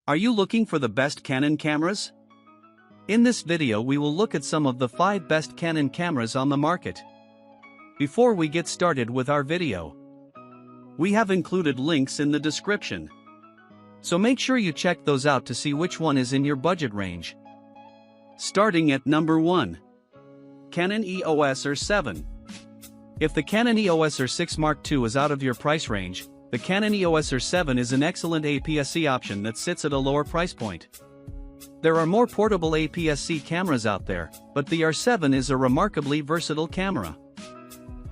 Are you looking for the best Canon cameras? In this video we will look at some of the 5 best Canon cameras on the market. Before we get started with our video, we have included links in the description. So make sure you check those out to see which one is in your budget range. Starting at number 1. Canon EOS R7. If the Canon EOS R6 Mark II is out of your price range, the Canon EOS R7 is an excellent APS-C option that sits at a lower price point. There are more portable APS-C cameras out there, but the R7 is a remarkably versatile camera.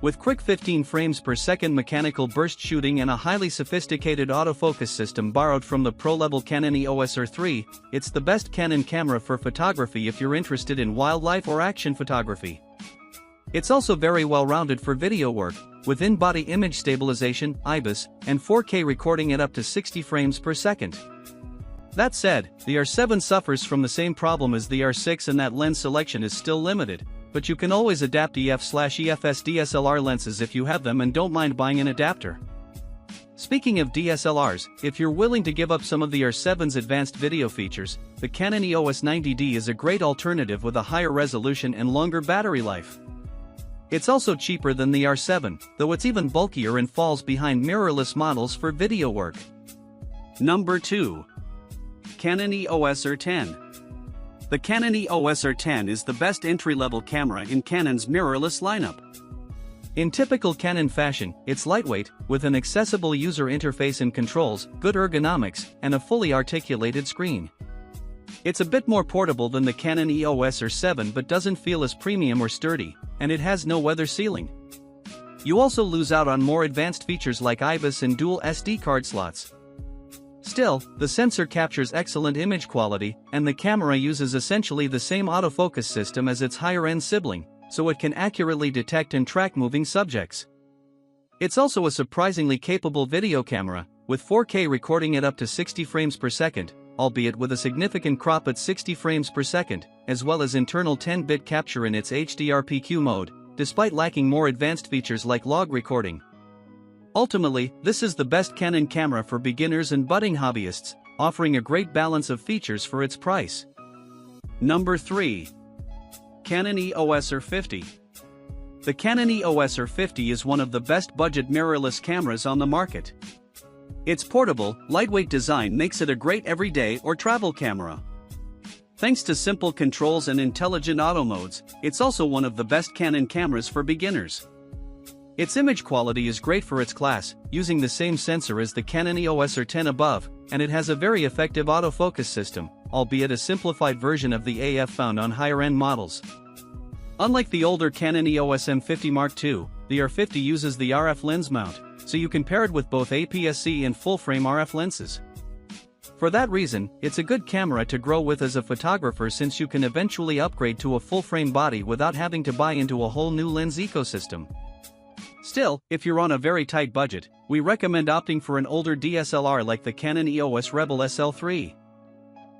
With quick 15 frames per second mechanical burst shooting and a highly sophisticated autofocus system borrowed from the pro-level Canon EOS R3, it's the best Canon camera for photography if you're interested in wildlife or action photography. It's also very well-rounded for video work, with in-body image stabilization, IBIS, and 4K recording at up to 60 frames per second. That said, the R7 suffers from the same problem as the R6 in that lens selection is still limited, but you can always adapt EF/EFS DSLR lenses if you have them and don't mind buying an adapter. Speaking of DSLRs, if you're willing to give up some of the R7's advanced video features, the Canon EOS 90D is a great alternative with a higher resolution and longer battery life. It's also cheaper than the R7, though it's even bulkier and falls behind mirrorless models for video work. Number 2. Canon EOS R10. The Canon EOS R10 is the best entry-level camera in Canon's mirrorless lineup. In typical Canon fashion, it's lightweight, with an accessible user interface and controls, good ergonomics, and a fully articulated screen. It's a bit more portable than the Canon EOS R7 but doesn't feel as premium or sturdy, and it has no weather sealing. You also lose out on more advanced features like IBIS and dual SD card slots. Still, the sensor captures excellent image quality, and the camera uses essentially the same autofocus system as its higher-end sibling, so it can accurately detect and track moving subjects. It's also a surprisingly capable video camera, with 4K recording at up to 60 frames per second, albeit with a significant crop at 60 frames per second, as well as internal 10-bit capture in its HDR-PQ mode, despite lacking more advanced features like log recording. Ultimately, this is the best Canon camera for beginners and budding hobbyists, offering a great balance of features for its price. Number 3. Canon EOS R50. The Canon EOS R50 is one of the best budget mirrorless cameras on the market. Its portable, lightweight design makes it a great everyday or travel camera. Thanks to simple controls and intelligent auto modes, it's also one of the best Canon cameras for beginners. Its image quality is great for its class, using the same sensor as the Canon EOS R10 above, and it has a very effective autofocus system, albeit a simplified version of the AF found on higher-end models. Unlike the older Canon EOS M50 Mark II, the R50 uses the RF lens mount, so you can pair it with both APS-C and full-frame RF lenses. For that reason, it's a good camera to grow with as a photographer since you can eventually upgrade to a full-frame body without having to buy into a whole new lens ecosystem. Still, if you're on a very tight budget, we recommend opting for an older DSLR like the Canon EOS Rebel SL3.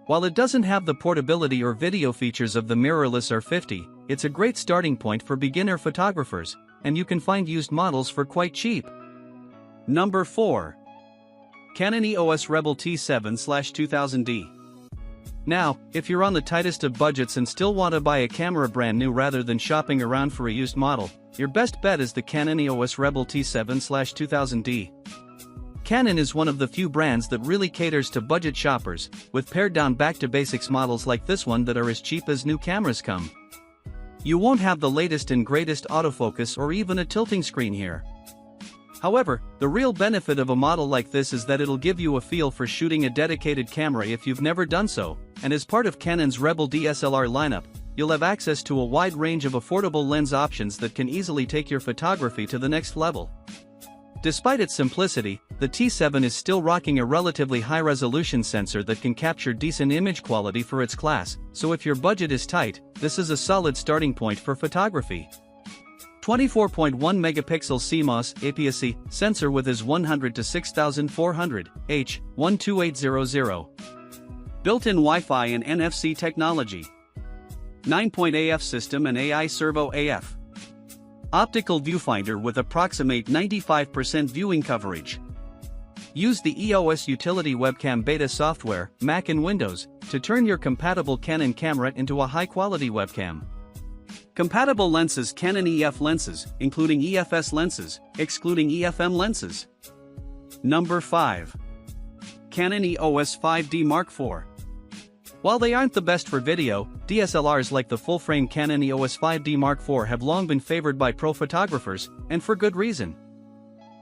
While it doesn't have the portability or video features of the mirrorless R50, it's a great starting point for beginner photographers, and you can find used models for quite cheap. Number 4. Canon EOS Rebel T7/2000D. Now, if you're on the tightest of budgets and still want to buy a camera brand new rather than shopping around for a used model, your best bet is the Canon EOS Rebel T7/2000D. Canon is one of the few brands that really caters to budget shoppers, with pared-down back-to-basics models like this one that are as cheap as new cameras come. You won't have the latest and greatest autofocus or even a tilting screen here. However, the real benefit of a model like this is that it'll give you a feel for shooting a dedicated camera if you've never done so, and as part of Canon's Rebel DSLR lineup, you'll have access to a wide range of affordable lens options that can easily take your photography to the next level. Despite its simplicity, the T7 is still rocking a relatively high-resolution sensor that can capture decent image quality for its class, so if your budget is tight, this is a solid starting point for photography. 24.1 megapixel CMOS APS-C sensor with his 100-6400 H12800. Built-in Wi-Fi and NFC technology. 9-point AF system and AI servo AF. Optical viewfinder with approximate 95% viewing coverage. Use the EOS Utility Webcam Beta software, Mac and Windows, to turn your compatible Canon camera into a high-quality webcam. Compatible lenses: Canon EF lenses, including EFS lenses, excluding EFM lenses. Number 5. Canon EOS 5D Mark IV. While they aren't the best for video, DSLRs like the full-frame Canon EOS 5D Mark IV have long been favored by pro photographers, and for good reason.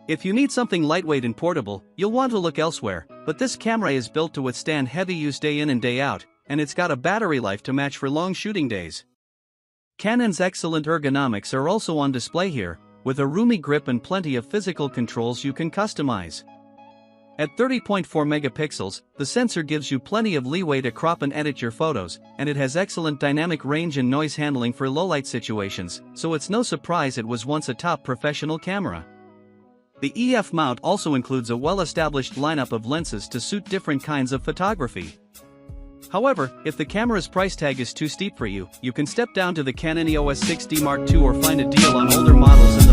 If you need something lightweight and portable, you'll want to look elsewhere, but this camera is built to withstand heavy use day in and day out, and it's got a battery life to match for long shooting days. Canon's excellent ergonomics are also on display here, with a roomy grip and plenty of physical controls you can customize. At 30.4 megapixels, the sensor gives you plenty of leeway to crop and edit your photos, and it has excellent dynamic range and noise handling for low-light situations, so it's no surprise it was once a top professional camera. The EF mount also includes a well-established lineup of lenses to suit different kinds of photography. However, if the camera's price tag is too steep for you, you can step down to the Canon EOS 6D Mark II or find a deal on older models in the